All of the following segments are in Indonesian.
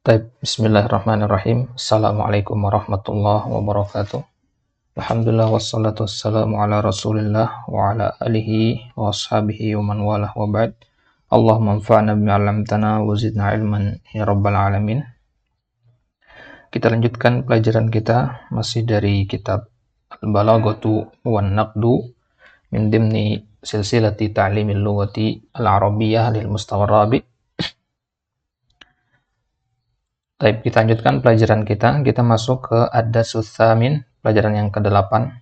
Bismillahirrahmanirrahim. Assalamualaikum warahmatullahi wabarakatuh. Alhamdulillah wassalatu wassalamu ala Rasulillah wa ala alihi wa ashabihi wa man walah wa ba'd. Allahumma anfa'na bima 'allamtana wa zidna ilman ya rabbal alamin. Kita lanjutkan pelajaran kita masih dari kitab Al-Balaghatu wan Naqdu min dimni silsilati ta'limil lughati al-arabiyyah lil mustawa rabi'. Baik, kita lanjutkan pelajaran kita. Kita masuk ke ad-darsus tsamin, pelajaran yang ke-8.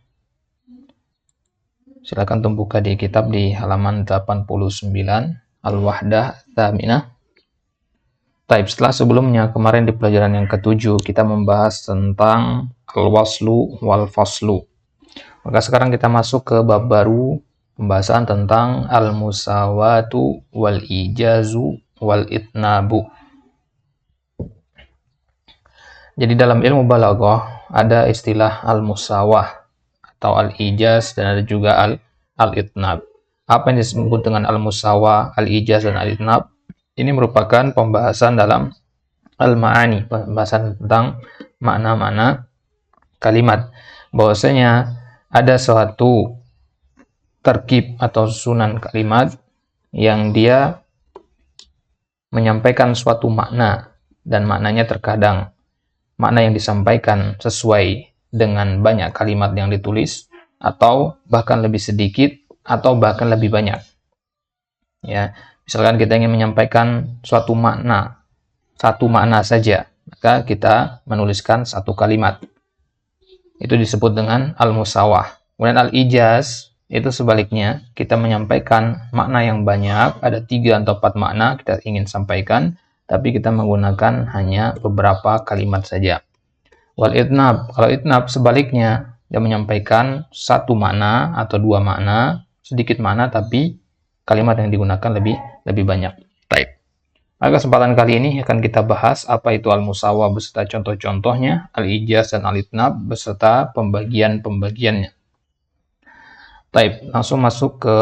Silakan buka di kitab di halaman 89, Al-Wahdah Tsaminah. Baik, sebelumnya kemarin di pelajaran yang ke-7 kita membahas tentang al-waslu wal faslu. Maka sekarang kita masuk ke bab baru, pembahasan tentang al-musawatu wal ijazu wal itnabu. Jadi dalam ilmu balaghah ada istilah al-musawah atau al-ijaz dan ada juga al-itnab. Apa yang disebut dengan al-musawah, al-ijaz dan al-itnab? Ini merupakan pembahasan dalam al-ma'ani, pembahasan tentang makna-makna kalimat. Bahwasanya ada suatu terkib atau susunan kalimat yang dia menyampaikan suatu makna dan maknanya terkadang makna yang disampaikan sesuai dengan banyak kalimat yang ditulis atau bahkan lebih sedikit atau bahkan lebih banyak. Ya, misalkan kita ingin menyampaikan suatu makna, satu makna saja, maka kita menuliskan satu kalimat. Itu disebut dengan al-musawah. Kemudian al-ijaz itu sebaliknya, kita menyampaikan makna yang banyak, ada 3 atau 4 makna kita ingin sampaikan, tapi kita menggunakan hanya beberapa kalimat saja. Wal itnab, kalau itnab sebaliknya, dia menyampaikan satu makna atau 2 makna, sedikit makna tapi kalimat yang digunakan lebih banyak. Baik. Pada kesempatan kali ini akan kita bahas apa itu al-musawah beserta contoh-contohnya, al-ijaz dan al-itnab beserta pembagian-pembagiannya. Baik, langsung masuk ke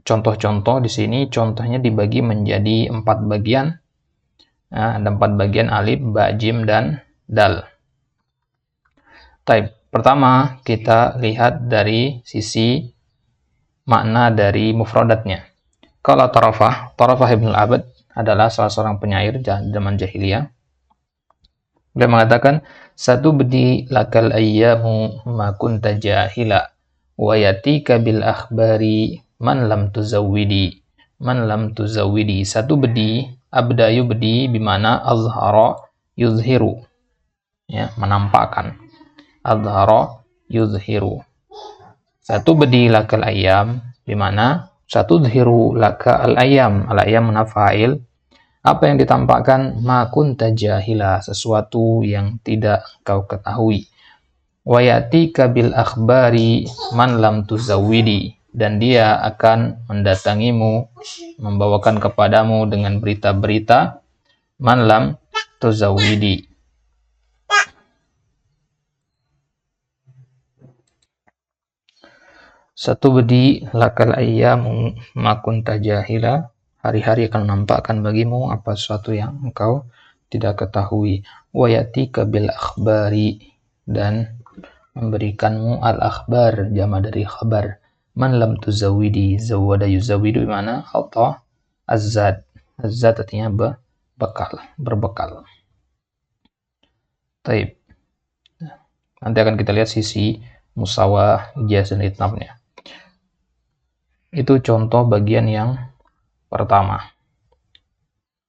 contoh-contoh. Di sini contohnya dibagi menjadi 4 bagian. Nah, ada 4 bagian: alif, ba, jim, dan dal. Baik, pertama kita lihat dari sisi makna dari mufradatnya. Kalau Tarafah Ibn al-Abad adalah salah seorang penyair zaman jahiliyah. Dia mengatakan, "Satu bedi lakal ayyamu ma kunta jahila wa yatika bil akhbari man lam tuzawwidi. Satu bedi, abdayu bedi bimana azhara yuzhiru, ya, menampakkan. Azhara yuzhiru. Satu bedi lakal ayyam bimana satu dhhiru laka al ayyam. Al ayyam mana fa'il. Apa yang ditampakkan? Ma kunta jahila, sesuatu yang tidak kau ketahui. Wa yatika bil akhbari man lam tuzawwidi, dan dia akan mendatangimu, membawakan kepadamu dengan berita-berita man lam tuzawwidi. Satu bedi lakal ayyamu ma kunta jahila, hari-hari akan menampakkan bagimu apa sesuatu yang engkau tidak ketahui. Wa yatika bil akhbari, dan memberikanmu al-akhbar, jama dari khabar. Man lam tuzawwidi, zawwada yuzawwidu bimana ata az-zad. Az-zad artinya berbekal. Taib. Nanti akan kita lihat sisi musawah, ijaz dan itnabnya. Itu contoh bagian yang pertama.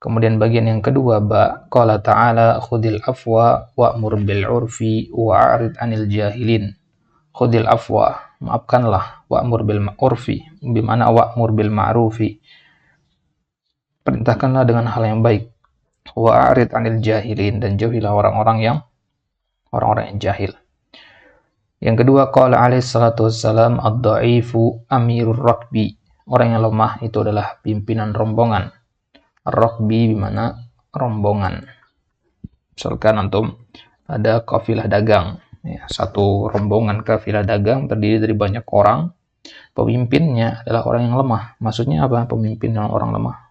Kemudian bagian yang kedua, ba, qala ta'ala khudil afwa wa'mur bil urfi wa'arid 'anil jahilin. Khudil afwa, maafkanlah, wa'mur bil urfi, bimana wa'mur bil ma'rufi, perintahkanlah dengan hal yang baik. Wa'arid 'anil jahilin, dan jauhilah orang-orang yang jahil. Yang kedua, qala alaihi salatu wassalam ad-dha'ifu amirur rakbi. Orang yang lemah itu adalah pimpinan rombongan. Ar-rakbi bimana rombongan. Misalkan antum ada kafilah dagang, ya, satu rombongan kafilah dagang terdiri dari banyak orang. Pemimpinnya adalah orang yang lemah. Maksudnya apa? Pemimpin yang orang lemah.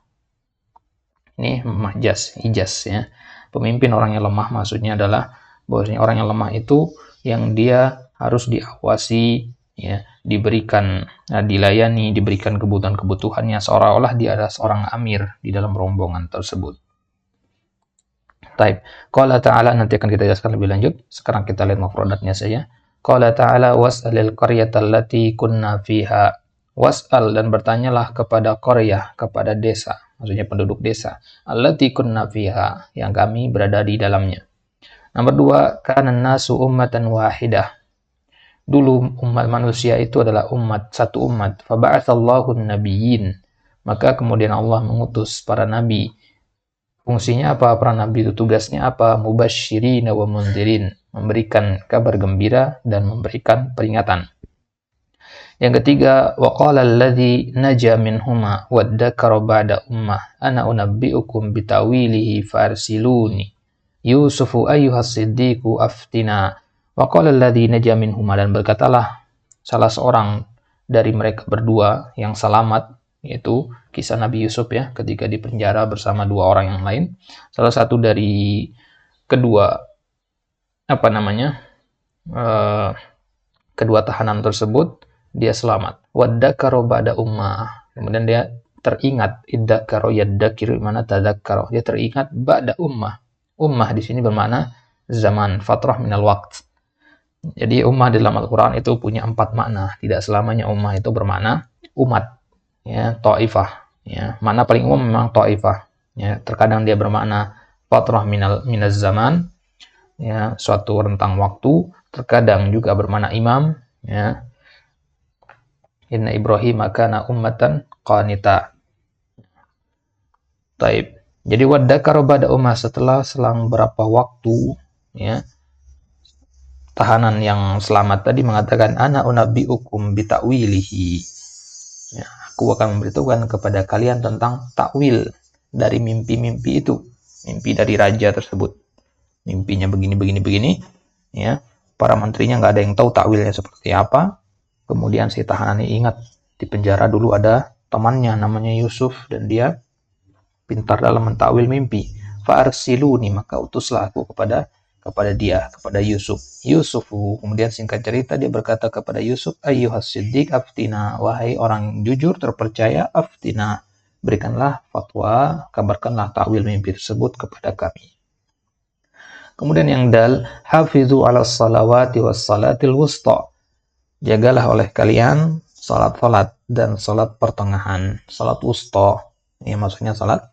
Ini mahjas, ijaz ya. Pemimpin orang yang lemah maksudnya adalah bahwasanya orang yang lemah itu yang dia harus diawasi ya, diberikan dilayani, diberikan kebutuhan-kebutuhannya seolah-olah dia adalah seorang amir di dalam rombongan tersebut. Taib. Qala ta'ala, nanti akan kita jelaskan lebih lanjut. Sekarang kita lihat mafrodatnya saja. Qala ta'ala was'alil qaryata allati kunna fiha. Was'al, dan bertanyalah kepada qaryah, kepada desa, maksudnya penduduk desa. Allati kunna fiha, yang kami berada di dalamnya. Nomor 2, kana nasu ummatan wahidah. Dulu umat manusia itu adalah satu umat. Faba'atsallahu an-nabiyyin. Maka kemudian Allah mengutus para nabi. Fungsinya apa? Para nabi itu tugasnya apa? Mubasysyirin wa mundzirin, memberikan kabar gembira dan memberikan peringatan. Yang ketiga, wa qala alladzi naja minhuma wadzakara ba'da ummah ana unabbiukum bitawilihi farsiluni Yusufu ayyuhas siddiqu aftina. Wa qala alladzi naja minhuma, dan berkatalah salah seorang dari mereka berdua yang selamat, yaitu kisah Nabi Yusuf ya, ketika di penjara bersama dua orang yang lain. Salah satu dari kedua kedua tahanan tersebut dia selamat. Wadzakara ba'da ummah, kemudian dia teringat, idzakara yadzakiru mana tadzakkara, dia teringat ba'da ummah. Ummah di sini bermakna zaman, fatrah minal waqt. Jadi ummah dalam Al-Qur'an itu punya 4 makna. Tidak selamanya ummah itu bermakna umat ya, ta'ifah ya. Makna paling umum memang ta'ifah ya. Terkadang dia bermakna fatrah minaz zaman ya, suatu rentang waktu. Terkadang juga bermakna imam ya. Inna Ibrahim kana ummatan qanita. Taib. Jadi wadzakara ba'da ummah, setelah selang berapa waktu ya, tahanan yang selamat tadi mengatakan ana unabbiukum bita'wilihi ya, aku akan memberitahukan kepada kalian tentang takwil dari mimpi-mimpi itu, mimpi dari raja tersebut, mimpinya begini ya. Para menterinya nggak ada yang tahu takwilnya seperti apa. Kemudian si tahanannya ingat di penjara dulu ada temannya namanya Yusuf dan dia pintar dalam mentakwil mimpi. Fa'arsiluni, maka utuslah aku kepada dia, kepada Yusuf. Yusufu, kemudian singkat cerita dia berkata kepada Yusuf, ayyuhas siddiq aftina, wahai orang jujur terpercaya, aftina, berikanlah fatwa, kabarkanlah takwil mimpi tersebut kepada kami. Kemudian yang dal, hafizu ala salawati was salatil wusta, jagalah oleh kalian salat dan salat pertengahan, salat wusta ya, maksudnya salat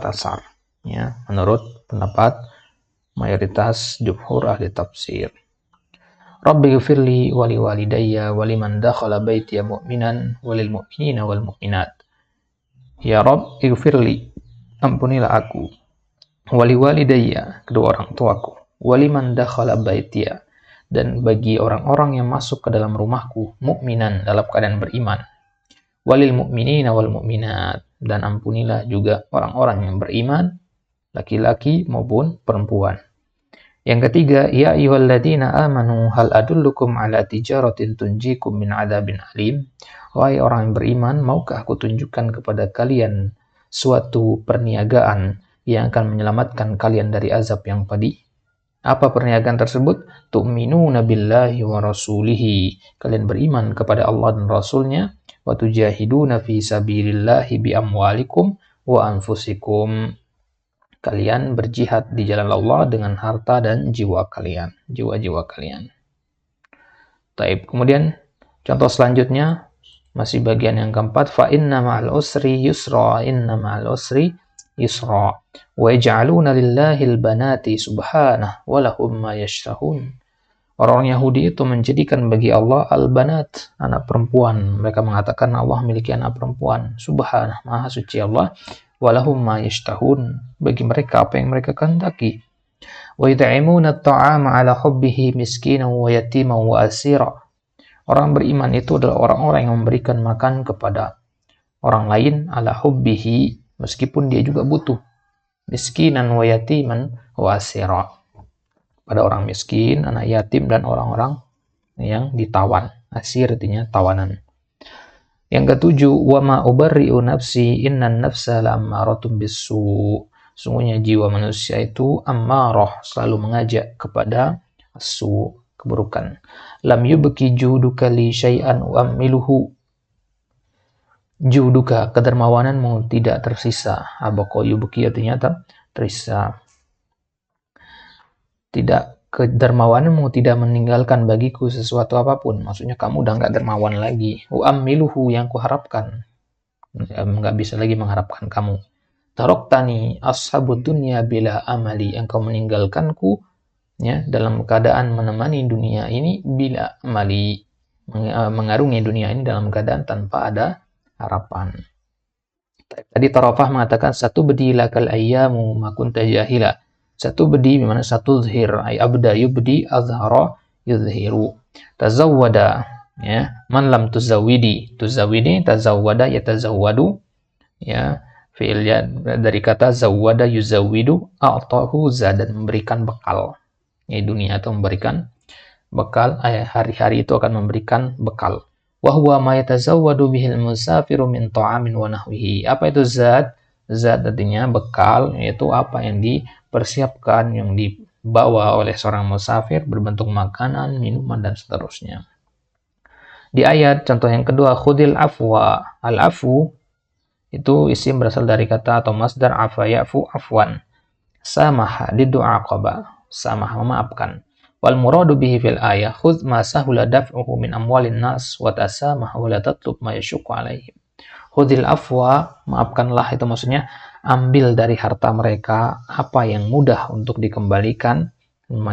asar ya, menurut pendapat mayoritas jumhur ahli tafsir. Rabbi ghfirli wa li walidayya wa liman dakhala baitiya mu'minan wa lil mu'minina wal mu'minat. Ya Rabb, ighfirli, ampunilah aku, wa li walidayya, kedua orang tuaku, wa liman dakhala baitiya, dan bagi orang-orang yang masuk ke dalam rumahku, mu'minan, dalam keadaan beriman, walil mu'minina wal mu'minat, dan ampunilah juga orang-orang yang beriman, laki-laki maupun perempuan. Yang ketiga, ya ayyuhalladzina amanu hal adullukum ala tijaratin tunjikum min adzabin alim. Wahai orang yang beriman, maukah aku tunjukkan kepada kalian suatu perniagaan yang akan menyelamatkan kalian dari azab yang pedih? Apa perniagaan tersebut? Tu'minuna billahi wa rasulihi, kalian beriman kepada Allah dan Rasulnya, wa tujahiduna fi sabilillahi bi amwalikum wa anfusikum, kalian berjihad di jalan Allah dengan harta dan jiwa kalian. Taib. Kemudian contoh selanjutnya masih bagian yang keempat, fa inna ma'al usri yusra, wa yaj'aluna lillahi al-banati subhanahu wa lahum ma yashrahun. Orang Yahudi itu menjadikan bagi Allah al-banat, anak perempuan. Mereka mengatakan Allah memiliki anak perempuan. Subhanah, maha suci Allah. Walahum ma yashtahun, bagi mereka apa yang mereka kehendaki. Wa yut'imuna at-ta'ama 'ala hubbihi miskinan wa yatiman wa asira. Orang beriman itu adalah orang-orang yang memberikan makan kepada orang lain ala hubbihi, meskipun dia juga butuh. Miskinan wa yatiman wa asira, pada orang miskin, anak yatim, dan orang-orang yang ditawan. Asir artinya tawanan. Yang ketujuh, wa ma ubarri'u nafsi innan nafsa la'ammaratun bisu. Sungguhnya jiwa manusia itu ammarah, selalu mengajak kepada asu, keburukan. Lam yubki juduka li syai'an uammiluhu. Juduka, kedermawananmu tidak tersisa. Abaqo yubki artinya tersisa. Tidak, kedermawananmu tidak meninggalkan bagiku sesuatu apapun. Maksudnya kamu udah nggak dermawan lagi. Uammiluhu, yang kuharapkan. Nggak bisa lagi mengharapkan kamu. Taroktani ashabud dunya bila amali, engkau meninggalkanku ya dalam keadaan menemani dunia ini bila amali, mengarungi dunia ini dalam keadaan tanpa ada harapan. Tadi Tarafah mengatakan satu bedi lakal ayyamu makunta jahila. Satu bedi bimana satu zhir ay abda yubdi azhara yuzhiru. Tazawwada ya man lam tuzawwidi, tuzawwidi tazawwada yatazawwadu ya, fi'ilnya dari kata zawwada yuzawwidu, a'tahu zadan, memberikan bekal. Ya, dunia itu memberikan bekal, hari-hari itu akan memberikan bekal. Wa huwa ma yatazawwadu bihil musafiru min ta'amin wa nahwihi. Apa itu zad? Zad artinya bekal, yaitu apa yang dipersiapkan, yang dibawa oleh seorang musafir berbentuk makanan, minuman, dan seterusnya. Di ayat contoh yang kedua, khudil afwa. Al-afu itu isim berasal dari kata atau masdar afa ya'fu afwan. Samaha didu'a aqaba, samaha memaafkan. Wal muradu bihi fil ayah khudz ma sahula daf'uhu min amwalin nas wa tasamaha wa la tatlub ma yashukku alaihim. Khudil afwa, maafkanlah, itu maksudnya ambil dari harta mereka apa yang mudah untuk dikembalikan,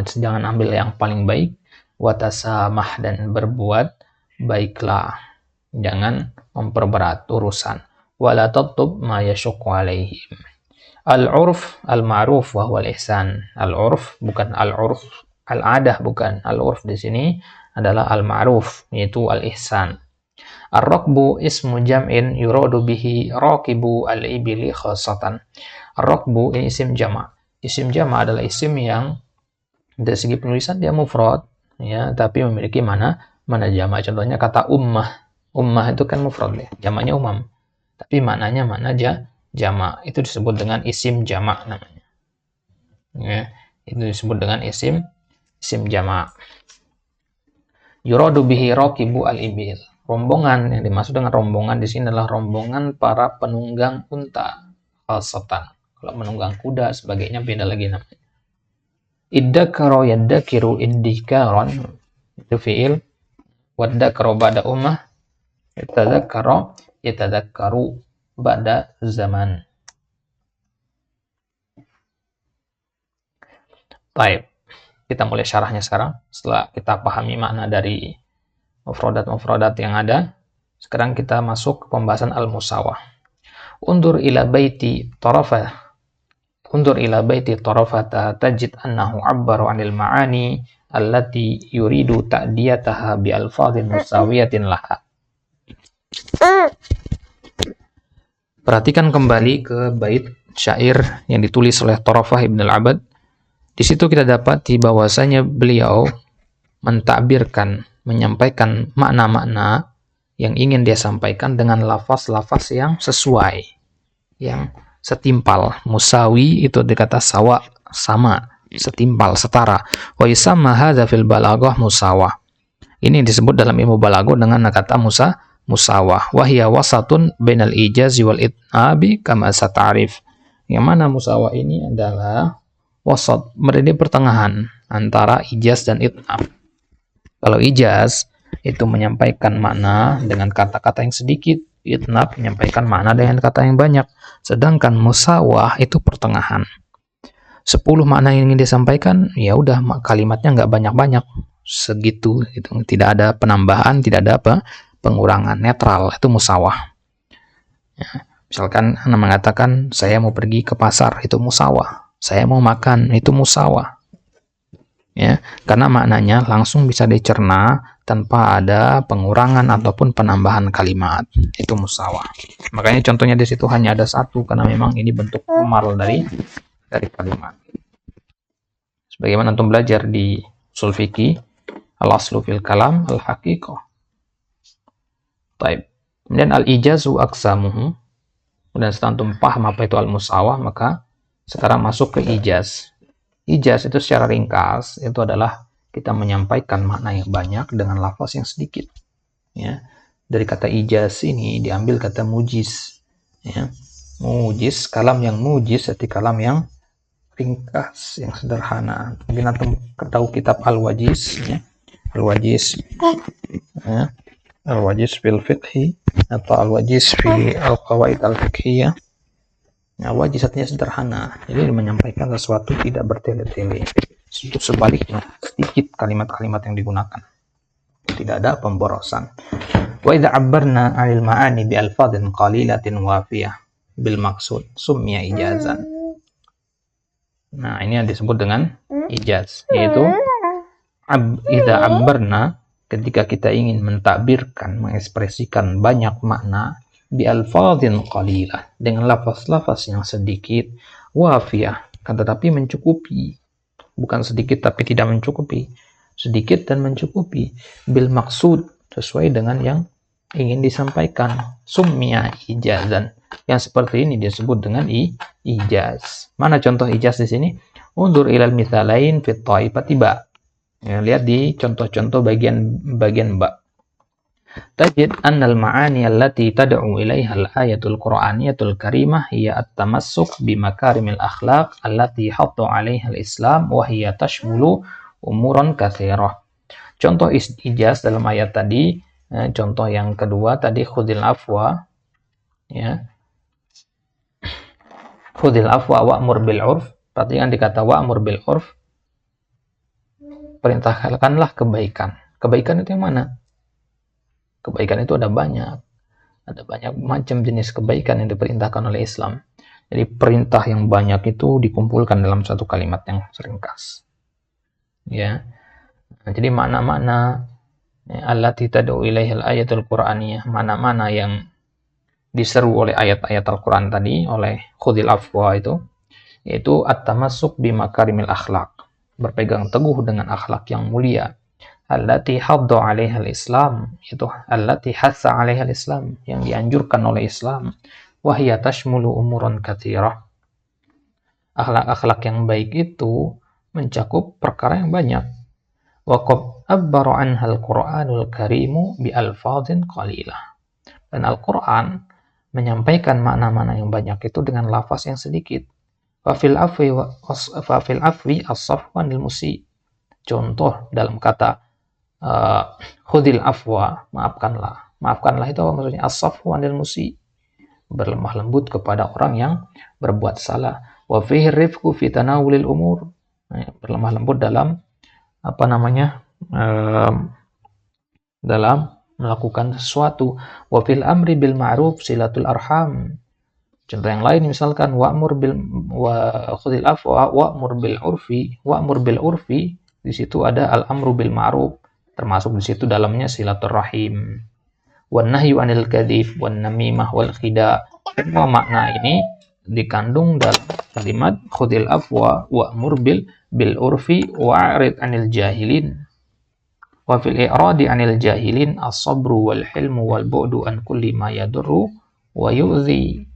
jangan ambil yang paling baik. Wa tasamah, dan berbuat baiklah, jangan memperberat urusan. Wala tatlub ma yashukku alaihim. Al-urf al-ma'ruf wa huwa al-ihsan. Al-urf bukan al-urf al-adah, bukan. Al-urf di sini adalah al-ma'ruf, yaitu al-ihsan. Ar-raqbu ismu jam'in yuradu bihi raqibu al-ibili khassatan. Ar-raqbu ini isim jama'. Isim jama' adalah isim yang dari segi penulisan dia mufrad ya, tapi memiliki mana jama'. Contohnya kata ummah. Ummah itu kan mufrad ya, jamaknya umam. Tapi maknanya mana jama', itu disebut dengan isim jama' namanya. Ya, itu disebut dengan isim jama'. Yuradu bihi raqibu al-ibil. Rombongan, yang dimaksud dengan rombongan di sini adalah rombongan para penunggang unta. Khalsatan. Kalau menunggang kuda sebagainya beda lagi namanya. Iddakaro yaddakiru iddikaron, itu fi'il. Waddakaro ba'da ummah. Yatadzakaro yatadzakkaru ba'da zaman. Baik, kita mulai syarahnya sekarang. Setelah kita pahami makna dari mufradat-mufradat yang ada, sekarang kita masuk ke pembahasan al-musawah. Undur ila baiti tarafata tajid annahu abbaru 'anil ma'ani allati yuridu ta'diyataha bi alfadhin musawiyatin laha. Perhatikan kembali ke bait syair yang ditulis oleh Tarafah Ibn al-Abad. Di situ kita dapati bahwasanya beliau mentakbirkan, menyampaikan makna-makna yang ingin dia sampaikan dengan lafaz-lafaz yang sesuai, yang setimpal. Musawi itu dikata sawa, sama, setimpal, setara. Wa yusamma hadza fil balaghah musawah. Ini disebut dalam ilmu balaghah dengan kata musawah. Wa hiya wasatun bainal ijazi wal itnabi kama sata'rif. Yang mana musawah ini adalah wasat, berada pertengahan antara ijaz dan itnab. Kalau ijaz itu menyampaikan makna dengan kata-kata yang sedikit, itnab menyampaikan makna dengan kata yang banyak. Sedangkan musawah itu pertengahan. 10 makna yang ingin disampaikan, ya udah kalimatnya nggak banyak-banyak, segitu gitu. Tidak ada penambahan, tidak ada pengurangan, netral, itu musawah. Ya, misalkan Anda mengatakan saya mau pergi ke pasar, itu musawah. Saya mau makan, itu musawah. Ya, karena maknanya langsung bisa dicerna tanpa ada pengurangan ataupun penambahan kalimat, itu musawah. Makanya contohnya di situ hanya ada satu, karena memang ini bentuk formal dari kalimat. Sebagaimana antum belajar di usul fikih, al-aslu fil kalam al-haqiqah. Baik. Kemudian al-ijazu aqsamuhu. Kemudian setelah antum paham apa itu al-musawah, maka sekarang masuk ke ijaz. Ijaz itu secara ringkas itu adalah kita menyampaikan makna yang banyak dengan lafaz yang sedikit. Ya. Dari kata ijaz ini diambil kata mujiz. Ya. Mujiz, kalam yang mujiz arti kalam yang ringkas, yang sederhana. Mungkin antum tahu kitab Al-Wajiz, ya. Al-Wajiz, ya. Al-Wajiz fil fiqhi atau Al-Wajiz fi al-qawaid al-fiqhiyah. Nah, wajib artinya sederhana, jadi menyampaikan sesuatu tidak bertele-tele. Itu sebaliknya, sedikit kalimat-kalimat yang digunakan, tidak ada pemborosan. Wa idza 'abbarna 'anil ma'ani bi alfadhin qalilatin wafiyah bil maksud summiya ijazan. Nah, ini yang disebut dengan ijaz, yaitu idza 'abbarna, ketika kita ingin mentakbirkan, mengekspresikan banyak makna bi alfadhin qalilah, dengan lafaz-lafaz yang sedikit, wafiyah, kan tetapi mencukupi, bukan sedikit tapi tidak mencukupi, sedikit dan mencukupi, bil maksud, sesuai dengan yang ingin disampaikan, summiya ijazan, yang seperti ini disebut dengan ijaz. Mana contoh ijaz di sini? Undur ilal mithalain fit ta'ifati ba. Ya, lihat di contoh-contoh bagian ba. Tajid annal ma'ani allati tad'u ilaiha al-ayatul qur'aniyatul karimah hiya at-tamassuk bi makarimil akhlaq allati hatta 'alaiha al-islam wa hiya tashmulu umuran katsirah. Contoh ijaz dalam ayat tadi, contoh yang kedua tadi khudil afwa, ya. Khudil afwa wa'mur bil 'urf. Perhatikan dikata wa'mur bil 'urf, perintahkanlah kebaikan. Kebaikan itu yang mana? Kebaikan itu ada banyak macam jenis kebaikan yang diperintahkan oleh Islam. Jadi perintah yang banyak itu dikumpulkan dalam satu kalimat yang ringkas. Ya. Nah, jadi makna-makna allati tad'u ilaihal ayatul qur'aniyah, mana-mana yang diseru oleh ayat-ayat Al-Qur'an tadi, oleh khudil afwa itu, yaitu at-tamassuk bi makarimil akhlaq, berpegang teguh dengan akhlak yang mulia. Allati hadda 'alaiha al-Islam, itu allati hassa 'alaiha al-Islam, yang dianjurkan oleh Islam. Wa hiya tashmulu umuran katsirah. Akhlak-akhlak yang baik itu mencakup perkara yang banyak. Wa qad abbara 'anha al-Qur'anul Karimu bi alfadhin qalilah. Dan Al-Qur'an menyampaikan makna-makna yang banyak itu dengan lafaz yang sedikit. Fa fil afwi as-safwan lil musi. Contoh dalam kata khudil afwa, maafkanlah. Maafkanlah itu apa maksudnya? As-safwan lil musi, berlemah lembut kepada orang yang berbuat salah. Wa fihi rifqu fi tanawulil umur, berlemah lembut dalam dalam melakukan sesuatu. Wa fil amri bil ma'ruf silatul arham. Contoh yang lain misalkan khudil afwa wa'mur bil urfi, di situ ada al-amru bil ma'ruf, termasuk di situ dalamnya silaturrahim. Wan nahyu 'anil kadzib wan namimah wal khida. Semua makna ini dikandung dalam kalimat khudil afwa wa'mur bil urfi wa'rid 'anil jahilin. Wa fil i'radi 'anil jahilin as-sabru wal hilmu wal bu'du an kulli ma yadurru wa yu'zi.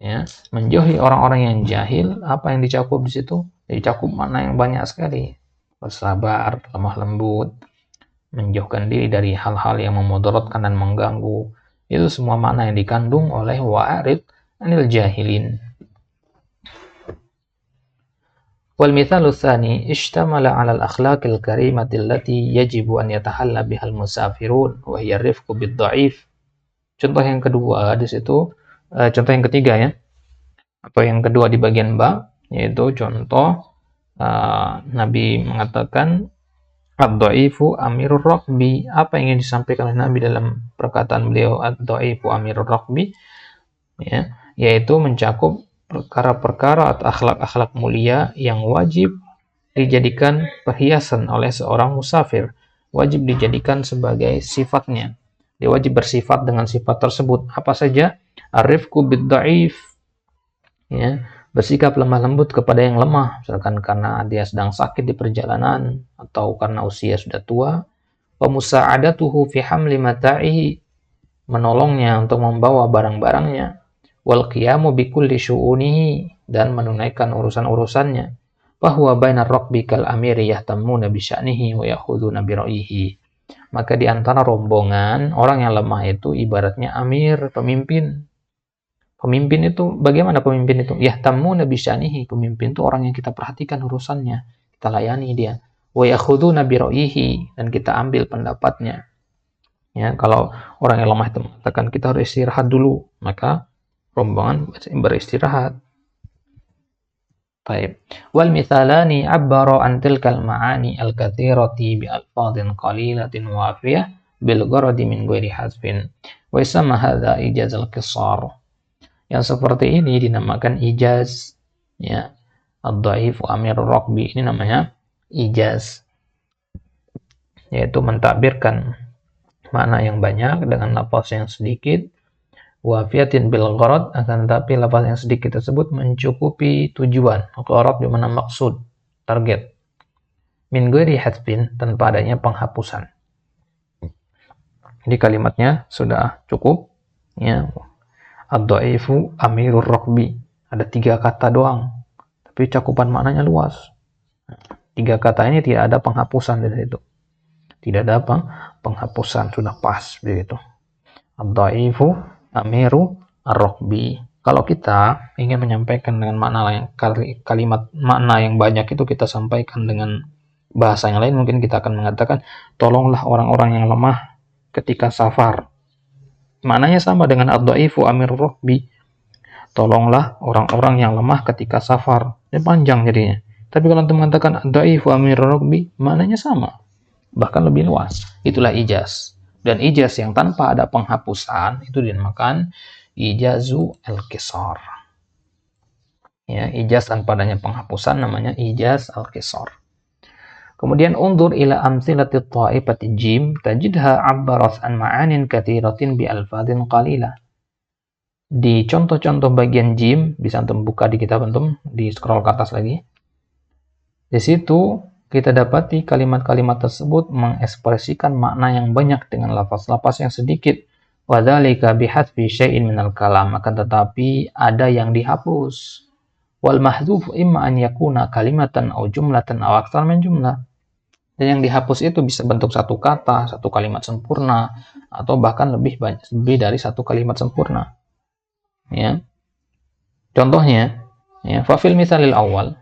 Ya, menjauhi orang-orang yang jahil, apa yang dicakup di situ? Dicakup makna yang banyak sekali. Bersabar, lemah lembut, menjauhkan diri dari hal-hal yang memudaratkan dan mengganggu. Itu semua makna yang dikandung oleh wa'rid 'anil jahilin. Wal mithalu tsani ishtamala 'ala al-akhlaqil karimati allati yajibu an yatahalla bihal musafirun wa hiya rifqu bid dha'if. Contoh yang kedua di situ, contoh yang ketiga ya, atau yang kedua di bagian ba, yaitu contoh Nabi mengatakan ad-dha'ifu amirur rakbi. Apa yang ingin disampaikan oleh Nabi dalam perkataan beliau ad-dha'ifu amirur rakbi, ya, yaitu mencakup perkara-perkara atau akhlak-akhlak mulia yang wajib dijadikan perhiasan oleh seorang musafir, wajib dijadikan sebagai sifatnya. Dia wajib bersifat dengan sifat tersebut. Apa saja? Arifku bid-dha'if, ya, bersikap lemah lembut kepada yang lemah, misalkan karena dia sedang sakit di perjalanan atau karena usia sudah tua. Wa musa'adatuhu fi hamli mata'ihi, menolongnya untuk membawa barang-barangnya, wal qiyamu bikulli syu'unihi, dan menunaikan urusan-urusannya. Bahwa bainar raqbi kal amiri yahtammuna bi sya'nihi wa ya'khuduna bi ra'yihi. Maka di antara rombongan, orang yang lemah itu ibaratnya amir, pemimpin. Pemimpin itu, bagaimana pemimpin itu? Yahtammuna bi sya'nihi, pemimpin itu orang yang kita perhatikan urusannya, kita layani dia. Wa ya'khuduna bi ra'yihi, dan kita ambil pendapatnya. Ya, kalau orang yang lemah itu mengatakan kita harus istirahat dulu, maka rombongan beristirahat. Baik. Wal mithalani abbara an tilkal ma'ani al-katsirati bi alfadhin qalilatin wafiyah bil gharadi min ghairi hasbin. Wa isma hadza ijaz al-qissar. Yang seperti ini dinamakan ijaz, ya. Ad-dhaif wa amirur raqbi, ini namanya ijaz, yaitu mentakbirkan makna yang banyak dengan lafaz yang sedikit, wafiyatin bil gharad, akan tetapi lafaz yang sedikit tersebut mencukupi tujuan. Gharad di mana maksud, target. Min ghairi hadfin, tanpa adanya penghapusan. Jadi kalimatnya sudah cukup, ya. Ad-dhaifu amirur raqbi, ada 3 kata doang, tapi cakupan maknanya luas. 3 kata ini tidak ada penghapusan di situ. Tidak ada penghapusan, sudah pas begitu. Ad-dhaifu amiru ar-raqbi. Kalau kita ingin menyampaikan dengan makna kalimat makna yang banyak itu kita sampaikan dengan bahasa yang lain, mungkin kita akan mengatakan tolonglah orang-orang yang lemah ketika safar. Maknanya sama dengan ad-dhaifu amirur raqbi. Tolonglah orang-orang yang lemah ketika safar. Ini panjang jadinya. Tapi kalau antum mengatakan ad-dhaifu amirur raqbi, maknanya sama, bahkan lebih luas. Itulah ijaz. Dan ijaz yang tanpa ada penghapusan itu dinamakan ijazu al-qisar. Ya, ijaz tanpa adanya penghapusan namanya ijaz al-qisar. Kemudian undur ila amsilati ta'ifati jim tajidha abbarat an ma'anin katsiratin bi alfadhin qalilah. Di contoh-contoh bagian jim, bisa antum buka di kitab antum, di scroll ke atas lagi. Di situ kita dapati kalimat-kalimat tersebut mengekspresikan makna yang banyak dengan lafaz-lafaz yang sedikit. Wa dzalika bihadfi syai'in minal kalam, akan tetapi ada yang dihapus. Wal mahdzuf imma an yakuna kalimatan aw jumlatan aw aktsar min jumlah. Dan yang dihapus itu bisa bentuk satu kata, satu kalimat sempurna, atau bahkan lebih dari satu kalimat sempurna. Ya. Contohnya, ya, fa fil misalil awal.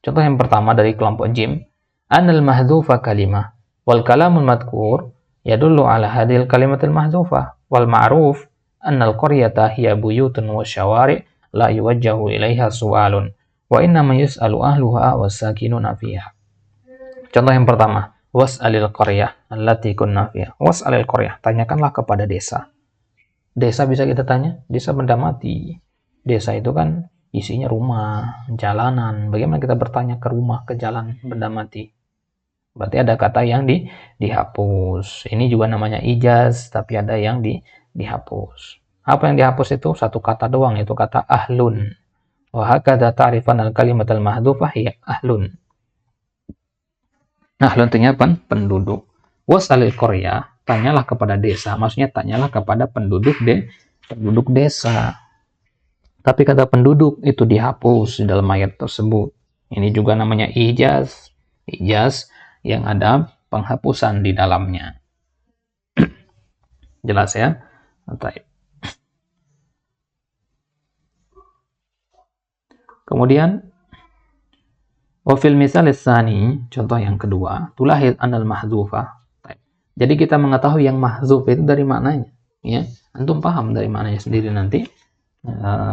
Contoh yang pertama dari kelompok jim, anal mahdzufa kalimah wal kalamul madhkur yadullu ala hadhil kalimatil mahdzufa wal ma'ruf annal qaryata hiya buyutun wa syawari' la yuwajjahu ilaiha su'alun wa inna ma yus'alu ahluha was-sakinuna fiha. Contoh yang pertama, was'alil qaryah allati kunna fiha. Was'alil qaryah, tanyakanlah kepada desa. Desa bisa kita tanya, desa benda mati. Desa itu kan isinya rumah, jalanan. Bagaimana kita bertanya ke rumah, ke jalan benda mati? Berarti ada kata yang dihapus. Ini juga namanya ijaz, tapi ada yang dihapus. Apa yang dihapus itu? Satu kata doang, itu kata ahlun. Wa hakadha ta'rifan al-kalimat al-mahdhufah hiya ahlun. Ahlun artinya penduduk. Wasalil qaryah, tanyalah kepada desa. Maksudnya tanyalah kepada penduduk desa. Tapi kata penduduk itu dihapus di dalam ayat tersebut. Ini juga namanya ijaz. Ijaz yang ada penghapusan di dalamnya. Jelas ya? Baik. Kemudian wa fil misal tsani, contoh yang kedua, tulahid anal mahdzufah. Jadi kita mengetahui yang mahdzuf itu dari maknanya, ya. Antum paham dari maknanya sendiri nanti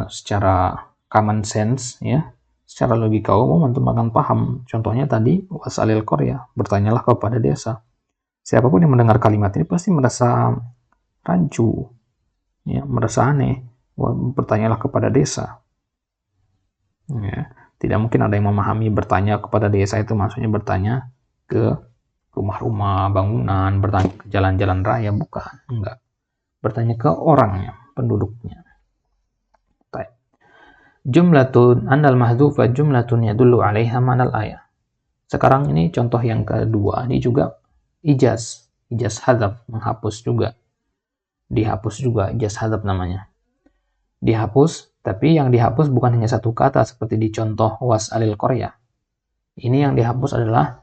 secara common sense, ya. Secara logika umum antum akan paham. Contohnya tadi wasalil qaryah, bertanyalah kepada desa. Siapapun yang mendengar kalimat ini pasti merasa rancu, ya, merasa aneh. Bertanyalah kepada desa. Ya. Tidak mungkin ada yang memahami bertanya kepada desa itu maksudnya bertanya ke rumah-rumah, bangunan, bertanya ke jalan-jalan raya, bukan, enggak. Bertanya ke orangnya, penduduknya. Baik. Jumlatun andal mahdzufa jumlatun yadullu 'alaiha ma'nal ayah. Sekarang ini contoh yang kedua, ini juga ijaz hadzaf, menghapus juga. dihapus juga, ijaz hadzaf namanya. Dihapus, tapi yang dihapus bukan hanya satu kata seperti di contoh was'alil Korea. Ini yang dihapus adalah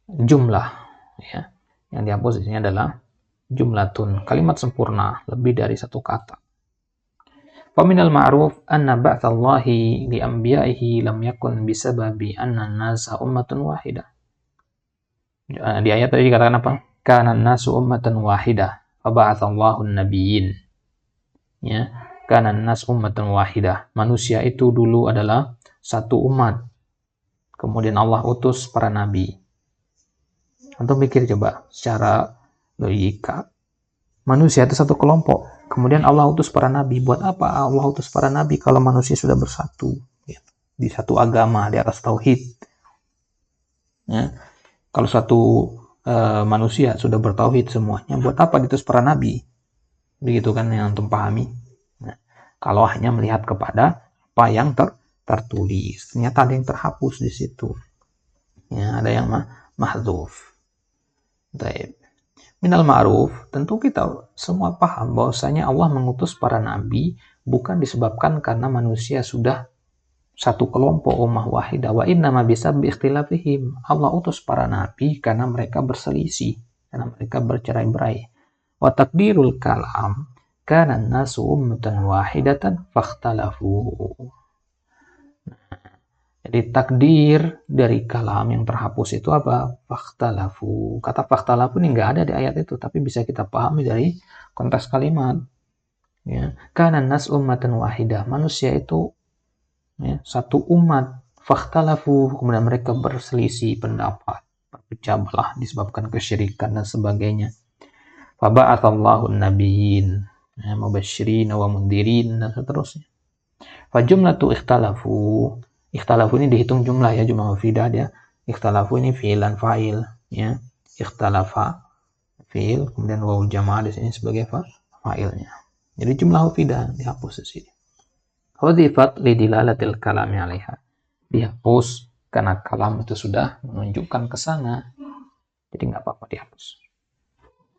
jumlah, ya. Yang dihapus di sini adalah jumlatun, kalimat sempurna, lebih dari satu kata. Faminal ma'ruf anna ba'tsallahi li anbiya'ihi lam yakun bisababi anna an-nasa ummatun wahidah. Di ayat tadi dikatakan apa? Kana an-nasu ummatan wahidah fa ba'atsallahu an-nabiyyin. Ya, kana an-nas ummatan wahidah. Manusia itu dulu adalah satu umat. Kemudian Allah utus para nabi. Antum pikir coba secara logika. Manusia itu satu kelompok. Kemudian Allah utus para nabi. Buat apa Allah utus para nabi kalau manusia sudah bersatu? Ya, di satu agama, di atas tauhid. Ya. Kalau satu manusia sudah bertauhid semuanya, buat apa diutus para nabi? Begitu kan yang antum pahami. Nah, kalau hanya melihat kepada apa yang tertulis, ternyata ada yang terhapus di situ. Ya, ada yang mahdzuf. Baik. Minal ma'ruf, tentu kita semua paham bahwasanya Allah mengutus para nabi bukan disebabkan karena manusia sudah satu kelompok ummah wahidah. Wa innama bisabbi ikhtilafihim. Allah utus para nabi karena mereka berselisih, karena mereka bercerai-berai. Wa takdirul kalam kana an-nasu ummatan wahidatan fakhtalafu. Jadi takdir dari kalam yang terhapus itu apa? Fakhtalafu. Kata fakhtalafu ini nggak ada di ayat itu, tapi bisa kita pahami dari konteks kalimat. Ya. Kana an-nas ummatan wahidah. Manusia itu ya, satu umat. Fakhtalafu. Kemudian mereka berselisih pendapat, berpecah belah disebabkan kesyirikan dan sebagainya. Faba'atsallahu an-nabiyyin mubasysyirin wa mundhirin dan seterusnya. Fa jumlatu ikhtalafu. Ikhtalafu ini dihitung jumlah ya, jumlah mufidah dia. Ikhtalafu ini fi'lan fa'il ya. Ikhtalafa fi'il, kemudian wawu jamaah di sini sebagai fa'ilnya. Jadi jumlah mufidah dihapus di sini. Hudifat lidilalatil kalami 'alaiha. Dihapus karena kalam itu sudah menunjukkan ke sana. Jadi enggak apa-apa dihapus.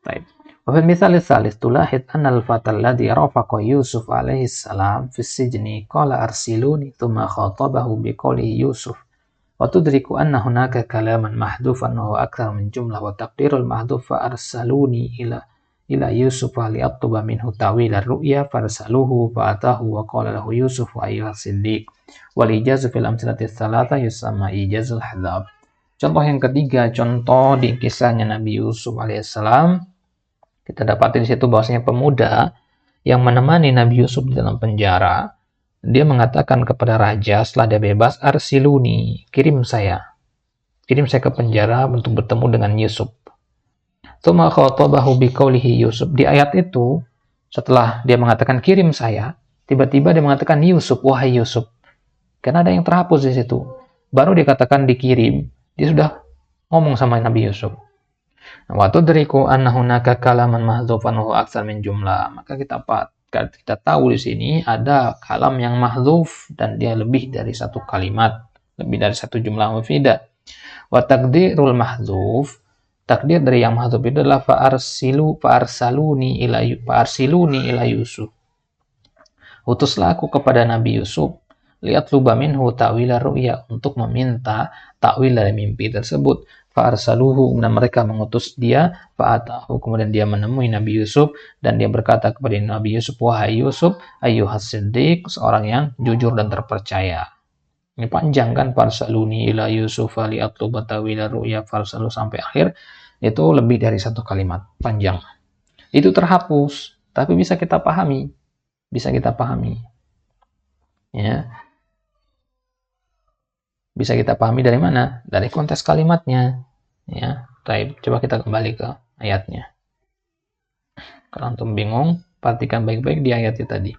Baik. Wa fil mithal tsalits tulahid anna al-fata alladhi rafaqa Yusuf alaihi salam fi as-sijni qala arsiluni thumma khatabahu biqawli Yusuf wa tudriku anna hunaka kalaman mahdhufan wa akthar min jumlah wa taqdirul mahdhuf fa arsaluni ila Yusuf li atluba minhu ta'wil ar-ru'ya farsaluhu fa atahu wa qala lahu Yusuf wa ayyuha siddiq wal ijazu fil amsalati tsalatsa yusamma ijazul hadzab. Contoh yang ketiga, contoh di kisahnya Nabi Yusuf alaihissalam. Kita dapati di situ bahwasanya pemuda yang menemani Nabi Yusuf di dalam penjara, dia mengatakan kepada raja setelah dia bebas, arsiluni, kirim saya ke penjara untuk bertemu dengan Yusuf. Tsumma khatabahu biqaulihi Yusuf. Di ayat itu, setelah dia mengatakan kirim saya, tiba-tiba dia mengatakan Yusuf, wahai Yusuf. Karena ada yang terhapus di situ. Baru dikatakan dikirim, dia sudah ngomong sama Nabi Yusuf. Wa tudriku anna hunaka kalaman mahdzufan wa aktsar min jumlah. Maka kita tahu di sini ada kalam yang mahdzuf dan dia lebih dari satu kalimat, lebih dari satu jumlah mufidah. Wa taqdirul mahdzuf, takdir dari yang mahdzuf itu adalah fa'arsaluni ila Yusuf. Utuslah aku kepada Nabi Yusuf lihat luba minhu ta'wil ar-ru'ya, untuk meminta takwil dari mimpi tersebut. Fa'arsaluhu, dan mereka mengutus dia, fa'atahu, kemudian dia menemui Nabi Yusuf dan dia berkata kepada Nabi Yusuf, wahai Yusuf ayyuhas siddiq, seorang yang jujur dan terpercaya. Ini panjang kan, farsaluni ila Yusuf li'atluba ta'wil ar-ru'ya farsalu sampai akhir, itu lebih dari satu kalimat, panjang. Itu terhapus, tapi bisa kita pahami. Ya. Bisa kita pahami dari mana? Dari konteks kalimatnya. Ya, baik. Coba kita kembali ke ayatnya. Kalau antum bingung, perhatikan baik-baik di ayat itu tadi.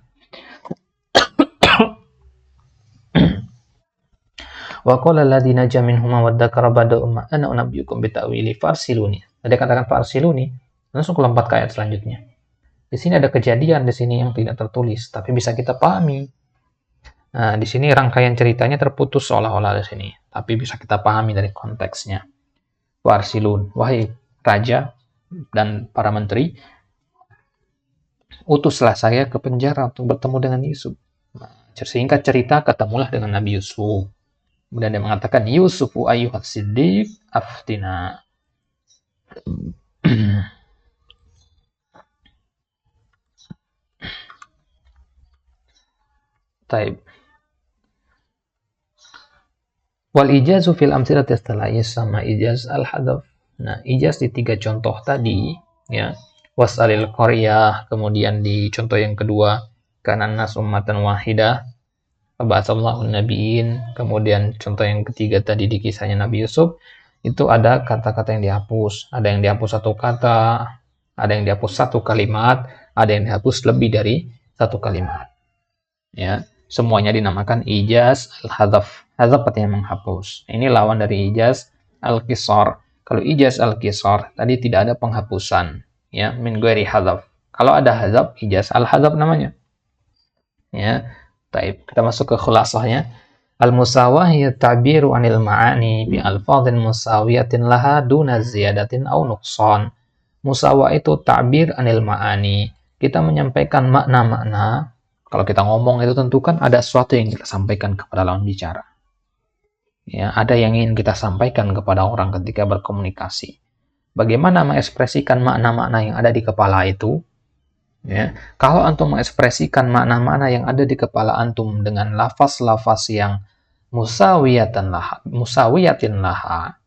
Wa qala alladzi naja minhuma wadzakara ba'da umma ana unabbiukum bita'wili farsiluni. Tadi katakan farsiluni, langsung lompat ke ayat selanjutnya. Di sini ada kejadian di sini yang tidak tertulis, tapi bisa kita pahami. Nah, di sini rangkaian ceritanya terputus seolah-olah di sini, tapi bisa kita pahami dari konteksnya. Warsilun, wahai raja dan para menteri, utuslah saya ke penjara untuk bertemu dengan Yusuf. Nah, singkat cerita, ketemulah dengan Nabi Yusuf. Kemudian dia mengatakan, Yusufu ayyuhas siddiq aftina. Taib. Wal ijazu fil amsilati setelah sama ijaz al-hadaf. Nah, ijaz di 3 contoh tadi, ya. Was'alil qaryah, kemudian di contoh yang kedua, kanan nas ummatan wahidah, Ba'atsallahu nabiyyin, kemudian contoh yang ketiga tadi di kisahnya Nabi Yusuf, itu ada kata-kata yang dihapus, ada yang dihapus satu kata, ada yang dihapus satu kalimat, ada yang dihapus lebih dari satu kalimat. Ya, semuanya dinamakan ijaz al-hadzaf. Hadzaf artinya menghapus. Ini lawan dari ijaz al-qisar. Kalau ijaz al-qisar tadi tidak ada penghapusan, ya, min ghairi hadzaf. Kalau ada hadzaf, ijaz al-hadzaf namanya. Ya, taib. Kita masuk ke khulasahnya. Al-musawah hiya ta'biru 'anil ma'ani bi alfadhin musawiyatin laha duna ziyadatin aw nuqsan. Musawah itu ta'bir 'anil ma'ani. Kita menyampaikan makna-makna. Kalau kita ngomong itu tentu kan ada sesuatu yang kita sampaikan kepada lawan bicara. Ya, ada yang ingin kita sampaikan kepada orang ketika berkomunikasi. Bagaimana mengekspresikan makna-makna yang ada di kepala itu? Ya, kalau antum mengekspresikan makna-makna yang ada di kepala antum dengan lafaz-lafaz yang musawiyatin laha,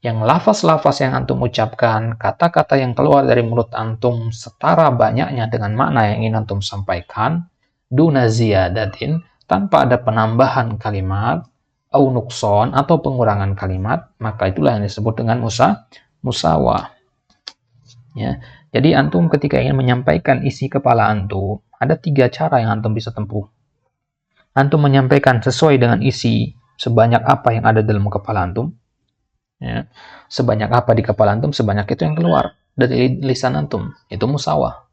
yang lafaz-lafaz yang antum ucapkan, kata-kata yang keluar dari mulut antum setara banyaknya dengan makna yang ingin antum sampaikan, duna ziyadatin, tanpa ada penambahan kalimat, au nuqson, atau pengurangan kalimat, maka itulah yang disebut dengan musawah. Ya, jadi antum ketika ingin menyampaikan isi kepala antum, ada 3 cara yang antum bisa tempuh. Antum menyampaikan sesuai dengan isi sebanyak apa yang ada dalam kepala antum. Ya, sebanyak apa di kepala antum, sebanyak itu yang keluar dari lisan antum. Itu musawah.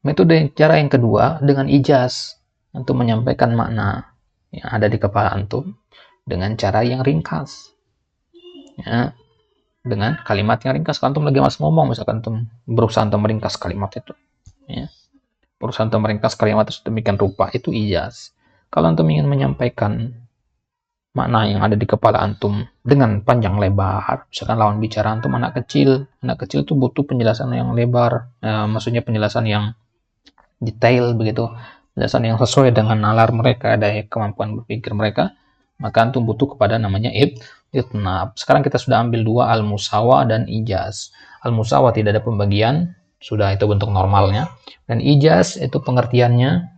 Metode cara yang kedua dengan ijaz, antum menyampaikan makna yang ada di kepala antum dengan cara yang ringkas. Ya, dengan kalimat yang ringkas. Kalau antum lagi malas ngomong, misalkan antum berusaha untuk meringkas kalimat itu. Ya, berusaha untuk meringkas kalimat itu demikian rupa, itu ijaz. Kalau antum ingin menyampaikan makna yang ada di kepala antum dengan panjang lebar, misalkan lawan bicara antum anak kecil itu butuh penjelasan yang lebar, maksudnya penjelasan yang detail begitu, penjelasan yang sesuai dengan nalar mereka, daya kemampuan berpikir mereka, maka antum butuh kepada namanya itnab. Sekarang kita sudah ambil 2, al-musawah dan ijaz. Al-musawah tidak ada pembagian, sudah itu bentuk normalnya, dan ijaz itu pengertiannya,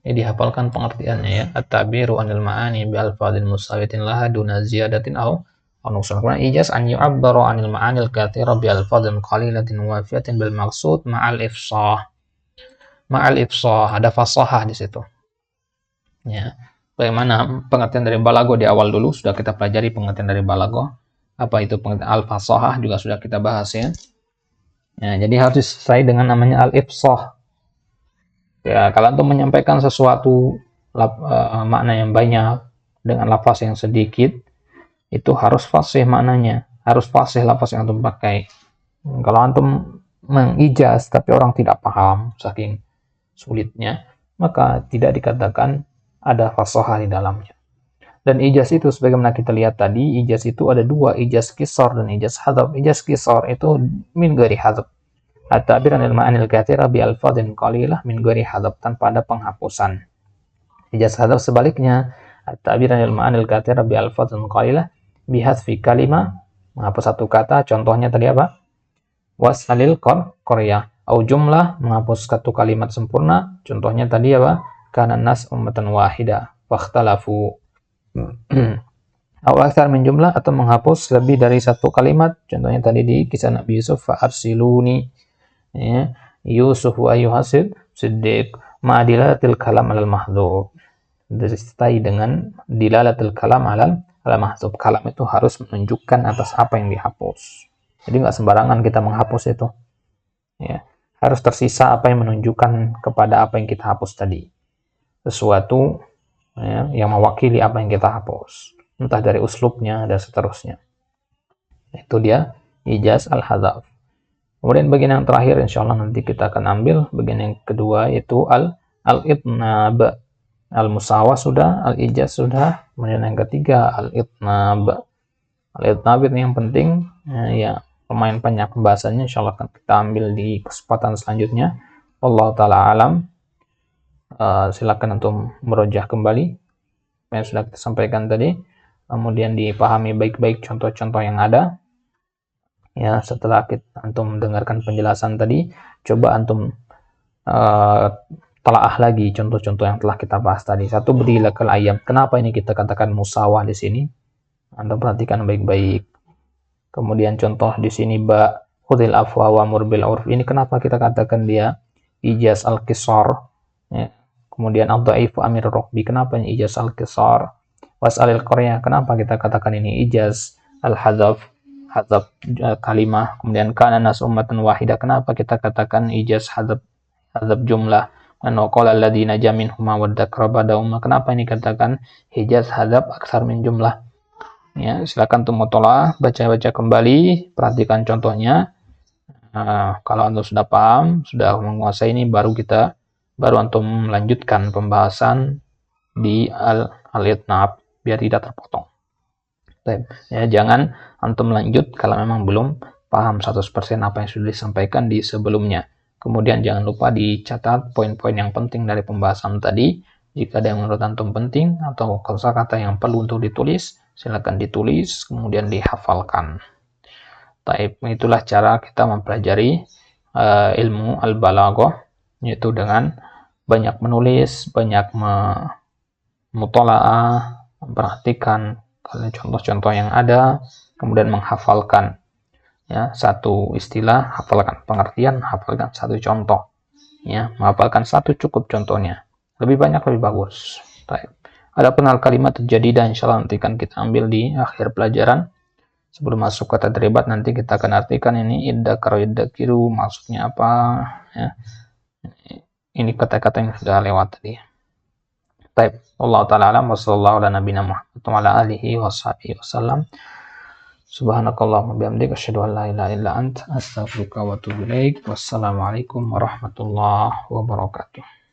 ini dihafalkan pengertiannya ya, at-ta'biru 'anil ma'ani bi alfadhin musawiyatin laha duna ziyadatin aw nuqsan. Ijaz an yu'abbaru 'anil ma'anil katsira bi alfadhin qalilatin wafiyatin bil maqsud ma'al ifsah. Ma'al ifsah, ada fasahah di situ. Ya. Bagaimana pengertian dari balago di awal dulu sudah kita pelajari pengertian dari balago. Apa itu pengertian al-fasahah juga sudah kita bahas ya. Ya, jadi harus disertai dengan namanya al-ifsah. Ya, kalau antum menyampaikan sesuatu makna yang banyak dengan lafaz yang sedikit, itu harus fasih maknanya, harus fasih lafaz yang antum pakai. Kalau antum mengijaz tapi orang tidak paham saking sulitnya, maka tidak dikatakan ada fasahah di dalamnya. Dan ijaz itu sebagaimana kita lihat tadi, ijaz itu ada 2, ijaz qisar dan ijaz hadzaf. Ijaz qisar itu min ghairi hadzaf. At-ta'bir 'anil ma'anil katsira bi alfadhin qalilah min ghairi hadzaf, tanpa ada penghapusan. Ijaz hadzaf sebaliknya, at-ta'bir 'anil ma'anil katsira bi alfadhin qalilah bi hadzfi kalimah, menghapus satu kata. Contohnya tadi apa? Was'alil qaryah. Au jumlah, menghapus satu kalimat sempurna. Contohnya tadi apa? Kana nas ummatan wahidah fakhtalafu. Au aktsar min jumlah, atau menghapus lebih dari satu kalimat. Contohnya tadi di kisah Nabi Yusuf, fa arsiluni. Ya, Yusuf wa ayyuhasid siddiq ma dilalatil kalam alal mahdzuf. Disertai dengan dilalatil kalam alal mahdzuf. Kalam itu harus menunjukkan atas apa yang dihapus. Jadi nggak sembarangan kita menghapus itu. Ya, harus tersisa apa yang menunjukkan kepada apa yang kita hapus tadi. Sesuatu ya, yang mewakili apa yang kita hapus. Entah dari uslubnya dan seterusnya. Itu dia ijaz al-hadzaf. Kemudian bagian yang terakhir insya Allah nanti kita akan ambil bagian yang kedua, yaitu al-itnab. Al-musawah sudah, al-ijaz sudah, kemudian yang ketiga al-itnab. Al-itnab ini yang penting, ya lumayan banyak pembahasannya, insya Allah akan kita ambil di kesempatan selanjutnya. Allah Ta'ala alam. Silakan untuk merojah kembali apa yang sudah kita sampaikan tadi, kemudian dipahami baik-baik contoh-contoh yang ada. Ya, setelah antum mendengarkan penjelasan tadi, coba antum telaah lagi contoh-contoh yang telah kita bahas tadi. Satu, berilakal ayam. Kenapa ini kita katakan musawah di sini? Anda perhatikan baik-baik. Kemudian contoh di sini khudhil afwa wa mur bil urf. Ini kenapa kita katakan dia ijaz al-qisar? Ya. Kemudian ad-dhaif amir rukbi. Kenapa ini ijaz al-qisar? Was'alil qaryah. Kenapa kita katakan ini ijaz al-hadzaf? Hadzaf kalimah. Kemudian kana nas ummatan wahidah. Kenapa kita katakan ijaz hadzaf jumlah? Qala alladziina jaminhuma wadzakra ba'da umma. Kenapa ini katakan hijaz hadzaf aksar min jumlah? Ya, silakan untuk mutolaah, baca-baca kembali, perhatikan contohnya. Kalau antum sudah paham, sudah menguasai ini, baru antum melanjutkan pembahasan di al-itnab biar tidak terpotong. Ya, jangan antum lanjut kalau memang belum paham 100% apa yang sudah disampaikan di sebelumnya. Kemudian jangan lupa dicatat poin-poin yang penting dari pembahasan tadi. Jika ada yang menurut antum penting atau kosakata yang perlu untuk ditulis, silakan ditulis, kemudian dihafalkan. Itulah cara kita mempelajari ilmu al-balaghah, yaitu dengan banyak menulis, banyak mutola'ah, memperhatikan contoh-contoh yang ada, kemudian menghafalkan. Ya, satu istilah, hafalkan pengertian, hafalkan satu contoh. Ya, menghafalkan satu cukup contohnya. Lebih banyak lebih bagus. Ada penal kalimat terjadi dan insya Allah nanti kan kita ambil di akhir pelajaran. Sebelum masuk ke tadribat nanti kita akan artikan ini iddakiru maksudnya apa. Ya. Ini kata-kata yang sudah lewat tadi. Allah Ta'ala alam wa sallallahu ala nabina Muhammad wa ala alihi wa sahbihi wasallam. Subhanakallahumma bihamdika asyhadu an la ilaha illa anta astaghfiruka wa atubu ilaik. Wassalamualaikum warahmatullahi wabarakatuh.